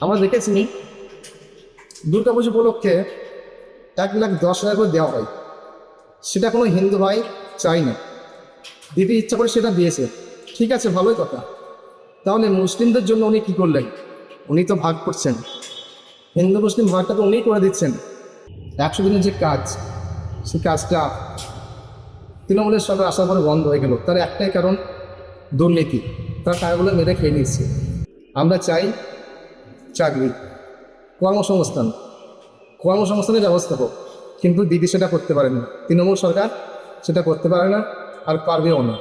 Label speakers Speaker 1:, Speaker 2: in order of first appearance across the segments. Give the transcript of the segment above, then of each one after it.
Speaker 1: আমরা দেখেছি দুর্গাপুজো উপলক্ষে 1,10,000 করে দেওয়া হয়। সেটা কোনো হিন্দু ভাই চাই না, দিতে ইচ্ছা করে সেটা দিয়েছে, ঠিক আছে, ভালোই কথা। তাহলে মুসলিমদের জন্য উনি কী করলেন? উনি তো ভাগ করছেন, হিন্দু মুসলিম ভাগটা তো উনিই করে দিচ্ছেন। 100 দিনের যে কাজ, সেই কাজটা তৃণমূলের সরকার আসার পরে বন্ধ হয়ে গেল। তার একটাই কারণ, দুর্নীতি। তার টাকাগুলো মেরে খেয়ে নিচ্ছে। আমরা চাই চাকরি, কর্মসংস্থান, কর্মসংস্থানের ব্যবস্থা হোক, কিন্তু দিদি সেটা করতে পারেন না। তৃণমূল সরকার সেটা করতে পারে না, আর পারবেও না।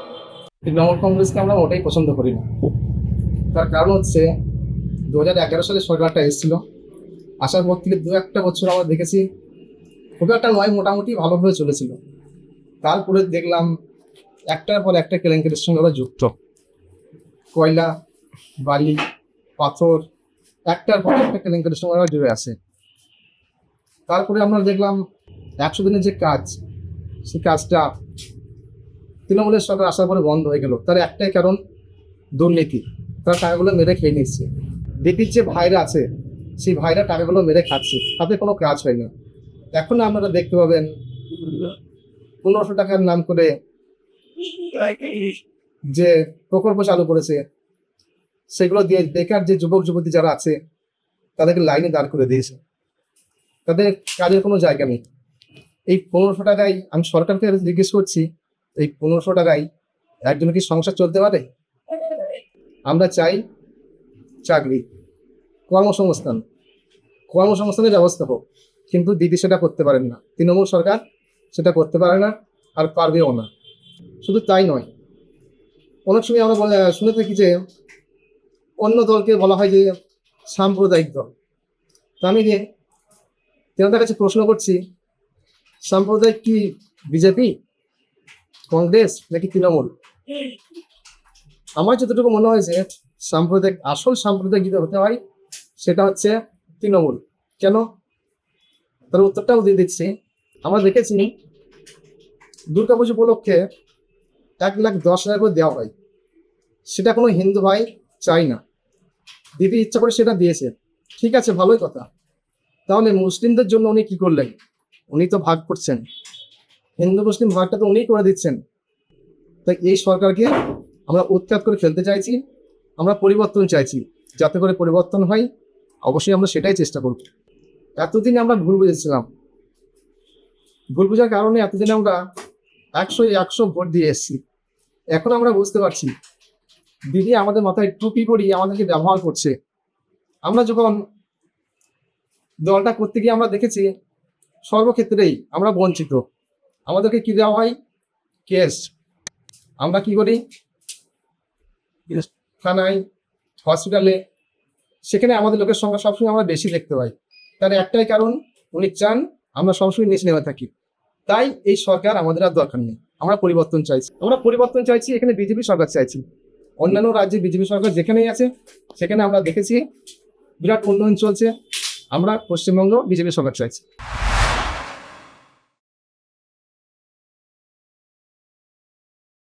Speaker 1: তৃণমূল কংগ্রেসকে আমরা ওটাই পছন্দ করি না। তার কারণ হচ্ছে 2011 সালে সরকারটা এসেছিল, আসার পর থেকে 2-1 বছর আমরা দেখেছি খুব একটা নয়, মোটামুটি ভালোভাবে চলেছিল। তারপরে দেখলাম একটার পর একটা কেলেঙ্কারির সঙ্গে ওরা যুক্ত। কয়লা, বালি, পাথর, একটার পর একটা কেলেঙ্কারির সঙ্গে ওরা জুড়ে আছে। তারপরে আমরা দেখলাম 100 দিনের যে কাজ, সেই কাজটা তৃণমূলের সরকার আসার পরে বন্ধ হয়ে গেল। তার একটাই কারণ, দুর্নীতি। তারা টাকাগুলো মেরে খেয়ে নিচ্ছে। দিদির যে ভাইরা আছে, সেই ভাইরা টাকাগুলো মেরে খাচ্ছে, তাতে কোনো কাজ হয় না। এখন আপনারা দেখতে পাবেন 1500 টাকার নাম করে যে প্রকল্প চালু করেছে, সেগুলো দিয়ে বেকার যে যুবক যুবতী যারা আছে তাদেরকে লাইনে দাঁড় করে দিয়েছে। তাদের কাজের কোনো জায়গা নেই। এই 1500 টাকায় আমি সরকারকে জিজ্ঞেস করছি, এই 1500 টাকায় একজনের কি সংসার চলতে পারে? আমরা চাই চাকরি, কর্মসংস্থান, কর্মসংস্থানের ব্যবস্থা হোক, কিন্তু দিদি সেটা করতে পারেন না। তৃণমূল সরকার সেটা করতে পারে না, আর পারবেও না। শুধু তাই নয়, অনেক সময় আমরা শুনে থাকি যে অন্য দলকে বলা হয় যে সাম্প্রদায়িক দল। তো আমি যে তেনাদের কাছে প্রশ্ন করছি, সাম্প্রদায়িক কি বিজেপি, কংগ্রেস নাকি তৃণমূল? আমার যতটুকু মনে হয়েছে সাম্প্রদায়িক, আসল সাম্প্রদায়িক যদি হতে হয় সেটা হচ্ছে তৃণমূল। কেন? তার উত্তরটাও দিয়ে দিচ্ছি। আমরা দেখেছি দুর্গাপুজো উপলক্ষে 1,10,000 করে দেওয়া হয়। সেটা কোনো হিন্দু ভাই চাই না, দিদি ইচ্ছা করে সেটা দিয়েছে, ঠিক আছে, ভালোই কথা। তাহলে মুসলিমদের জন্য উনি কি করলেন? উনি তো ভাগ করছেন, হিন্দু মুসলিম ভাগটা তো উনিই করে দিচ্ছেন। তাই এই সরকারকে আমরা উৎখাত করে ফেলতে চাইছি। আমরা পরিবর্তন চাইছি, যাতে করে পরিবর্তন হয়। অবশ্যই আমরা সেটাই চেষ্টা করব। এতদিন আমরা ভুল বুঝেছিলাম, ভুল বোঝার কারণে এতদিন আমরা 100 ভোট দিয়ে এসেছি। এখন আমরা বুঝতে পারছি দিদি আমাদের মাথায় টুপি পরিয়ে আমাদেরকে ব্যবহার করছে। আমরা যখন দলটা করতে গিয়ে আমরা দেখেছি সর্বক্ষেত্রেই আমরা বঞ্চিত। আমাদেরকে কি দেওয়া হয়? কেস। আমরা কি করি? থানায়, হসপিটালে, সেখানে আমাদের লোকের সংখ্যা সবসময় আমরা বেশি দেখতে পাই। তার একটাই কারণ, উনি চান আমরা সবসময় নিচে নেমে থাকি। তাই এই সরকার আমাদের আর দরকার নেই। আমরা পরিবর্তন চাইছি, আমরা পরিবর্তন চাইছি। এখানে বিজেপি সরকার চাইছি। অন্যান্য রাজ্যে বিজেপি সরকার যেখানেই আছে সেখানে আমরা দেখেছি বিরাট উন্নয়ন চলছে। আমরা পশ্চিমবঙ্গ বিজেপি সরকার চাইছি।